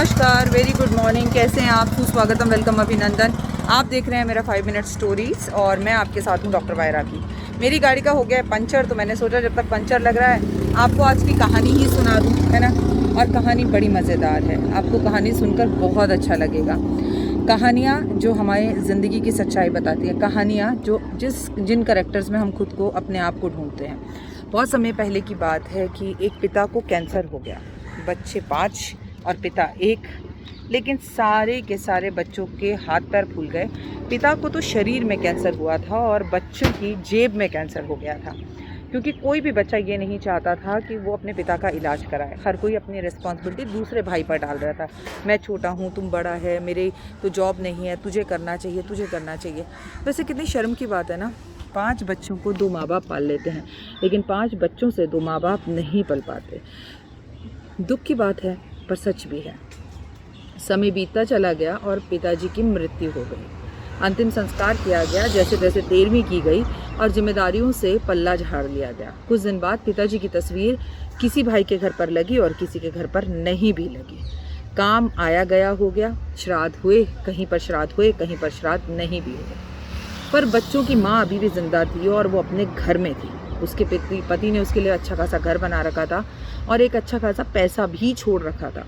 नमस्कार, very good morning. कैसे हैं आप? सुस्वागतम, वेलकम, अभिनंदन। आप देख रहे हैं मेरा 5 मिनट स्टोरीज़ और मैं आपके साथ हूँ डॉक्टर वायरा की। मेरी गाड़ी का हो गया है पंचर, तो मैंने सोचा जब तक पंचर लग रहा है आपको आज की कहानी ही सुना दूँ, है ना। और कहानी बड़ी मज़ेदार है, आपको कहानी सुनकर बहुत अच्छा लगेगा। कहानियाँ जो हमारे ज़िंदगी की सच्चाई बताती हैं, कहानियाँ जो जिन करेक्टर्स में हम खुद को अपने आप को ढूंढते हैं। बहुत समय पहले की बात है कि एक पिता को कैंसर हो गया, बच्चे 5 और पिता 1, लेकिन सारे के सारे बच्चों के हाथ पैर फूल गए। पिता को तो शरीर में कैंसर हुआ था और बच्चों की जेब में कैंसर हो गया था, क्योंकि कोई भी बच्चा ये नहीं चाहता था कि वो अपने पिता का इलाज कराए। हर कोई अपनी रिस्पॉन्सिबिलिटी दूसरे भाई पर डाल रहा था। मैं छोटा हूँ, तुम बड़ा है, मेरे तो जॉब नहीं है, तुझे करना चाहिए, तुझे करना चाहिए। वैसे कितनी शर्म की बात है ना, 5 बच्चों को 2 माँ बाप पाल लेते हैं, लेकिन 5 बच्चों से 2 माँ बाप नहीं पल पाते। दुख की बात है पर सच भी है। समय बीतता चला गया और पिताजी की मृत्यु हो गई। अंतिम संस्कार किया गया, जैसे तैसे 13वीं की गई और जिम्मेदारियों से पल्ला झाड़ लिया गया। कुछ दिन बाद पिताजी की तस्वीर किसी भाई के घर पर लगी और किसी के घर पर नहीं भी लगी। काम आया गया हो गया। श्राद्ध हुए, कहीं पर श्राद्ध हुए, कहीं पर श्राद्ध नहीं भी हुए। पर बच्चों की माँ अभी भी जिंदा थी और वो अपने घर में थी। उसके पति ने उसके लिए अच्छा खासा घर बना रखा था और एक अच्छा खासा पैसा भी छोड़ रखा था।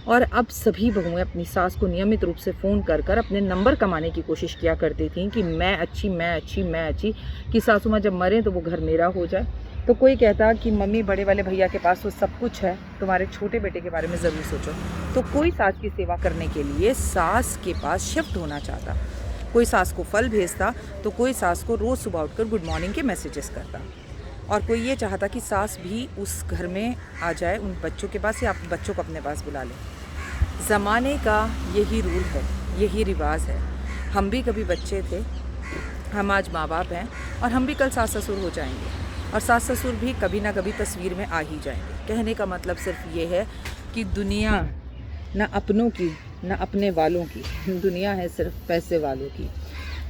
और अब सभी बहुएं अपनी सास को नियमित रूप से फ़ोन कर कर अपने नंबर कमाने की कोशिश किया करती थीं कि मैं अच्छी, मैं अच्छी, मैं अच्छी, कि सासू माँ जब मरे तो वो घर मेरा हो जाए। तो कोई कहता कि मम्मी, बड़े वाले भैया के पास तो सब कुछ है, तुम्हारे छोटे बेटे के बारे में ज़रूर सोचो। तो कोई सास की सेवा करने के लिए सास के पास शिफ्ट होना चाहता। कोई सास को फल भेजता तो कोई सास को रोज़ सुबह उठकर गुड मॉर्निंग के मैसेजेस करता। और कोई ये चाहता कि सास भी उस घर में आ जाए, उन बच्चों के पास, या आप बच्चों को अपने पास बुला लें। ज़माने का यही रूल है, यही रिवाज है। हम भी कभी बच्चे थे, हम आज माँ बाप हैं और हम भी कल सास ससुर हो जाएंगे और सास ससुर भी कभी ना कभी तस्वीर में आ ही जाएंगे। कहने का मतलब सिर्फ ये है कि दुनिया न अपनों की न अपने वालों की, दुनिया है सिर्फ पैसे वालों की।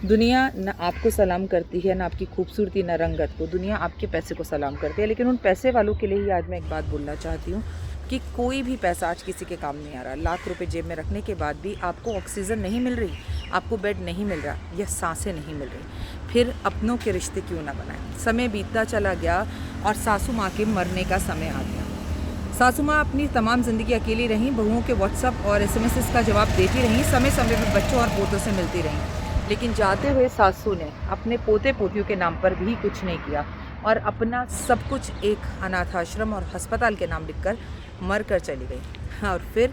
दुनिया न आपको सलाम करती है, न आपकी खूबसूरती, न रंगत को। दुनिया आपके पैसे को सलाम करती है। लेकिन उन पैसे वालों के लिए ही आज मैं एक बात बोलना चाहती हूँ कि कोई भी पैसा आज किसी के काम नहीं आ रहा। लाख रुपए जेब में रखने के बाद भी आपको ऑक्सीजन नहीं मिल रही, आपको बेड नहीं मिल रहा, या सांसें नहीं मिल रही, फिर अपनों के रिश्ते क्यों ना बनाएं। समय बीतता चला गया और सासू माँ के मरने का समय आ गया। सासू माँ अपनी तमाम ज़िंदगी अकेली रहीं, बहुओं के व्हाट्सअप और SMS का जवाब देती रहीं, समय समय पर बच्चों और पोतों से मिलती रहीं। लेकिन जाते हुए सासू ने अपने पोते पोतियों के नाम पर भी कुछ नहीं किया और अपना सब कुछ एक अनाथ आश्रम और अस्पताल के नाम लिखकर मर कर चली गई। और फिर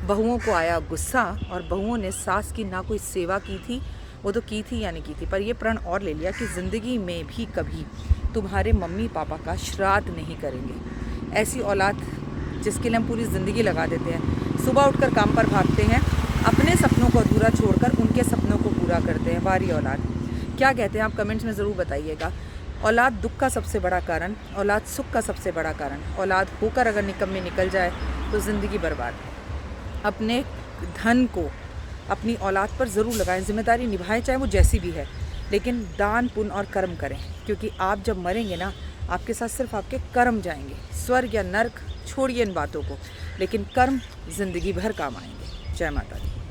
बहुओं को आया गुस्सा और बहुओं ने सास की ना कोई सेवा की थी, वो तो की थी या नहीं की थी, पर यह प्रण और ले लिया कि ज़िंदगी में भी कभी तुम्हारे मम्मी पापा का श्राद्ध नहीं करेंगे। ऐसी औलाद जिसके लिए हम पूरी ज़िंदगी लगा देते हैं, सुबह उठकर काम पर भागते हैं, अपने सपनों को अधूरा छोड़कर उनके सपनों को पूरा करते हैं। वारी औलाद। क्या कहते हैं आप कमेंट्स में ज़रूर बताइएगा। औलाद दुख का सबसे बड़ा कारण, औलाद सुख का सबसे बड़ा कारण। औलाद होकर अगर निकम्मे निकल जाए तो ज़िंदगी बर्बाद। अपने धन को अपनी औलाद पर ज़रूर लगाएं, जिम्मेदारी निभाएं, चाहे वो जैसी भी है, लेकिन दान पुण्य और कर्म करें, क्योंकि आप जब मरेंगे ना, आपके साथ सिर्फ आपके कर्म जाएंगे। स्वर्ग या नर्क छोड़िए इन बातों को, लेकिन कर्म ज़िंदगी भर काम आएंगे। जय माता दी।